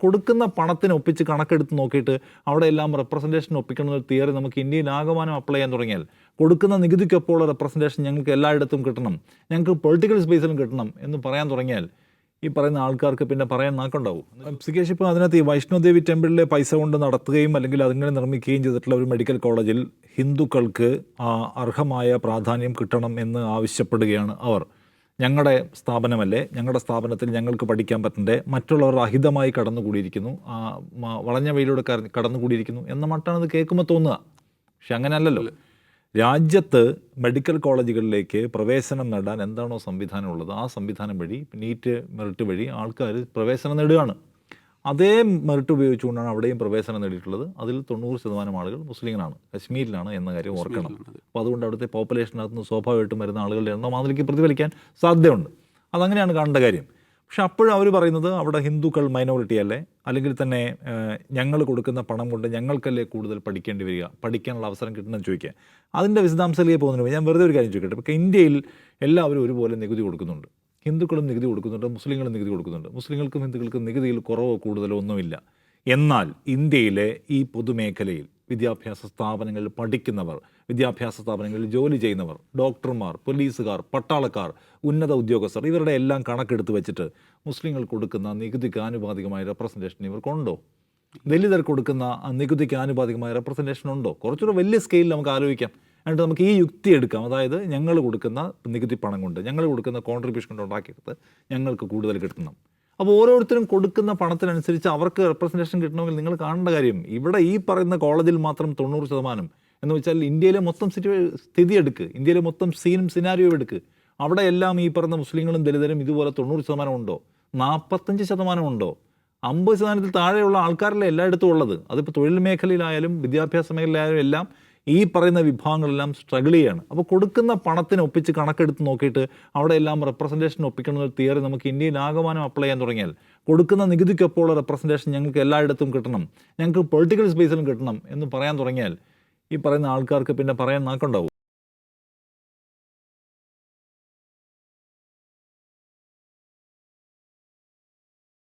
കൊടുക്കുന്ന പണത്തിന് ഒപ്പിച്ച് കണക്കെടുത്ത് നോക്കിയിട്ട് അവിടെ എല്ലാം റെപ്രസെൻറ്റേഷൻ ഒപ്പിക്കണം എന്നൊരു തിയറി നമുക്ക് ഇന്ത്യയിൽ ആകമാനം അപ്ലൈ ചെയ്യാൻ തുടങ്ങിയാൽ കൊടുക്കുന്ന നികുതിക്കൊപ്പമുള്ള റെപ്രസെൻറ്റേഷൻ ഞങ്ങൾക്ക് എല്ലായിടത്തും കിട്ടണം, ഞങ്ങൾക്ക് പൊളിറ്റിക്കൽ സ്പേസിലും കിട്ടണം എന്ന് പറയാൻ തുടങ്ങിയാൽ ഈ പറയുന്ന ആൾക്കാർക്ക് പിന്നെ പറയാൻ നാക്കുണ്ടാവും. സികേഷ്, ഇപ്പോൾ അതിനകത്ത് ഈ വൈഷ്ണോദേവി ടെമ്പിളിലെ പൈസ കൊണ്ട് നടത്തുകയും അല്ലെങ്കിൽ അതിങ്ങനെ നിർമ്മിക്കുകയും ചെയ്തിട്ടുള്ള ഒരു മെഡിക്കൽ കോളേജിൽ ഹിന്ദുക്കൾക്ക് അർഹമായ പ്രാധാന്യം കിട്ടണം എന്ന് ആവശ്യപ്പെടുകയാണ് അവർ. ഞങ്ങളുടെ സ്ഥാപനമല്ലേ, ഞങ്ങളുടെ സ്ഥാപനത്തിൽ ഞങ്ങൾക്ക് പഠിക്കാൻ പറ്റണ്ടേ, മറ്റുള്ളവർ അഹിതമായി കടന്നുകൂടിയിരിക്കുന്നു, വളഞ്ഞ വഴിയിലൂടെ കടന്നുകൂടിയിരിക്കുന്നു എന്ന മട്ടാണ് ഇത് കേൾക്കുമ്പോൾ തോന്നുക. പക്ഷെ അങ്ങനെയല്ലല്ലോ. രാജ്യത്ത് മെഡിക്കൽ കോളേജുകളിലേക്ക് പ്രവേശനം നേടാൻ എന്താണോ സംവിധാനം ഉള്ളത്, ആ സംവിധാനം വഴി നീറ്റ് മെറിറ്റ് വഴി ആൾക്കാർ പ്രവേശനം നേടുകയാണ്. അതേ മെറിറ്റ് ഉപയോഗിച്ചുകൊണ്ടാണ് അവിടെയും പ്രവേശനം നേടിയിട്ടുള്ളത്. അതിൽ 90% ആളുകൾ മുസ്ലിങ്ങളാണ്, കശ്മീരിലാണ് എന്ന കാര്യം ഓർക്കണം. അപ്പോൾ അതുകൊണ്ട് അവിടുത്തെ പോപ്പുലേഷനകത്ത് നിന്ന് സ്വാഭാവികമായിട്ടും വരുന്ന ആളുകളുടെ എണ്ണം അതിലേക്ക് പ്രതിഫലിക്കാൻ സാധ്യതയുണ്ട്. അതങ്ങനെയാണ് കാണേണ്ട കാര്യം. പക്ഷെ അപ്പോഴും അവർ പറയുന്നത് അവിടെ ഹിന്ദുക്കൾ മൈനോറിറ്റി അല്ലേ, അല്ലെങ്കിൽ തന്നെ ഞങ്ങൾ കൊടുക്കുന്ന പണം കൊണ്ട് ഞങ്ങൾക്കല്ലേ കൂടുതൽ പഠിക്കേണ്ടി വരിക, പഠിക്കാനുള്ള അവസരം കിട്ടണമെന്ന് ചോദിക്കുക. അതിൻ്റെ വിശദാംശത്തിലേക്ക് പോകുന്നതിന് ഞാൻ വെറുതെ ഒരു കാര്യം ചോദിക്കട്ടെ. ഇപ്പോൾ ഇന്ത്യയിൽ എല്ലാവരും ഒരുപോലെ നികുതി കൊടുക്കുന്നുണ്ട്. ഹിന്ദുക്കളും നികുതി കൊടുക്കുന്നുണ്ട്, മുസ്ലിങ്ങളും നികുതി കൊടുക്കുന്നുണ്ട്. മുസ്ലിങ്ങൾക്കും ഹിന്ദുക്കൾക്കും നികുതിയിൽ കുറവോ കൂടുതലോ ഒന്നുമില്ല. എന്നാൽ ഇന്ത്യയിലെ ഈ പൊതുമേഖലയിൽ വിദ്യാഭ്യാസ സ്ഥാപനങ്ങളിൽ പഠിക്കുന്നവർ, വിദ്യാഭ്യാസ സ്ഥാപനങ്ങളിൽ ജോലി ചെയ്യുന്നവർ, ഡോക്ടർമാർ, പോലീസുകാർ, പട്ടാളക്കാർ, ഉന്നത ഉദ്യോഗസ്ഥർ, ഇവരുടെ എല്ലാം കണക്കെടുത്ത് വെച്ചിട്ട് മുസ്ലിങ്ങൾ കൊടുക്കുന്ന നികുതിക്ക് ആനുപാതികമായ റെപ്രസെൻറ്റേഷൻ ഇവർക്കുണ്ടോ? ദലിതർ കൊടുക്കുന്ന നികുതിക്ക് ആനുപാതികമായ റെപ്രസെൻറ്റേഷൻ ഉണ്ടോ? കുറച്ചുകൂടെ വലിയ സ്കെയിലിൽ നമുക്ക് ആലോചിക്കാം. എന്നിട്ട് നമുക്ക് ഈ യുക്തി എടുക്കാം. അതായത് ഞങ്ങൾ കൊടുക്കുന്ന നികുതി പണം കൊണ്ട്, ഞങ്ങൾ കൊടുക്കുന്ന കോൺട്രിബ്യൂഷൻ കൊണ്ട് ഉണ്ടാക്കിയെടുത്ത് ഞങ്ങൾക്ക് കൂടുതൽ കിട്ടണം. അപ്പോൾ ഓരോരുത്തരും കൊടുക്കുന്ന പണത്തിനനുസരിച്ച് അവർക്ക് റെപ്രസെൻറ്റേഷൻ കിട്ടണമെങ്കിൽ നിങ്ങൾ കാണേണ്ട കാര്യം, ഇവിടെ ഈ പറയുന്ന കോളേജിൽ മാത്രം 90% എന്ന് വെച്ചാൽ ഇന്ത്യയിലെ മൊത്തം സ്ഥിതി എടുക്ക്, ഇന്ത്യയിലെ മൊത്തം സിനാരിയോ എടുക്ക്. അവിടെ എല്ലാം ഈ പറഞ്ഞ മുസ്ലിങ്ങളും ദലിതരും ഇതുപോലെ 90% ഉണ്ടോ? 45% ഉണ്ടോ? 50% താഴെയുള്ള ആൾക്കാരല്ലേ എല്ലായിടത്തും ഉള്ളത്. അതിപ്പോൾ തൊഴിൽ മേഖലയിലായാലും വിദ്യാഭ്യാസ മേഖലയിലായാലും എല്ലാം ഈ പറയുന്ന വിഭാഗങ്ങളെല്ലാം സ്ട്രഗിൾ ചെയ്യാണ്. അപ്പോൾ കൊടുക്കുന്ന പണത്തിന് ഒപ്പിച്ച് കണക്കെടുത്ത് നോക്കിയിട്ട് അവിടെ എല്ലാം റെപ്രസെൻറ്റേഷൻ ഒപ്പിക്കണം എന്നൊരു തിയറി നമുക്ക് ഇന്ത്യയിൽ ആകമാനം അപ്ലൈ ചെയ്യാൻ തുടങ്ങിയാൽ കൊടുക്കുന്ന നികുതിക്കൊപ്പമുള്ള റെപ്രസെൻറ്റേഷൻ ഞങ്ങൾക്ക് എല്ലായിടത്തും കിട്ടണം, ഞങ്ങൾക്ക് പൊളിറ്റിക്കൽ സ്പേസിലും കിട്ടണം എന്ന് പറയാൻ തുടങ്ങിയാൽ ഈ പറയുന്ന ആൾക്കാർക്ക് പിന്നെ പറയാൻ നാക്കുണ്ടാവും.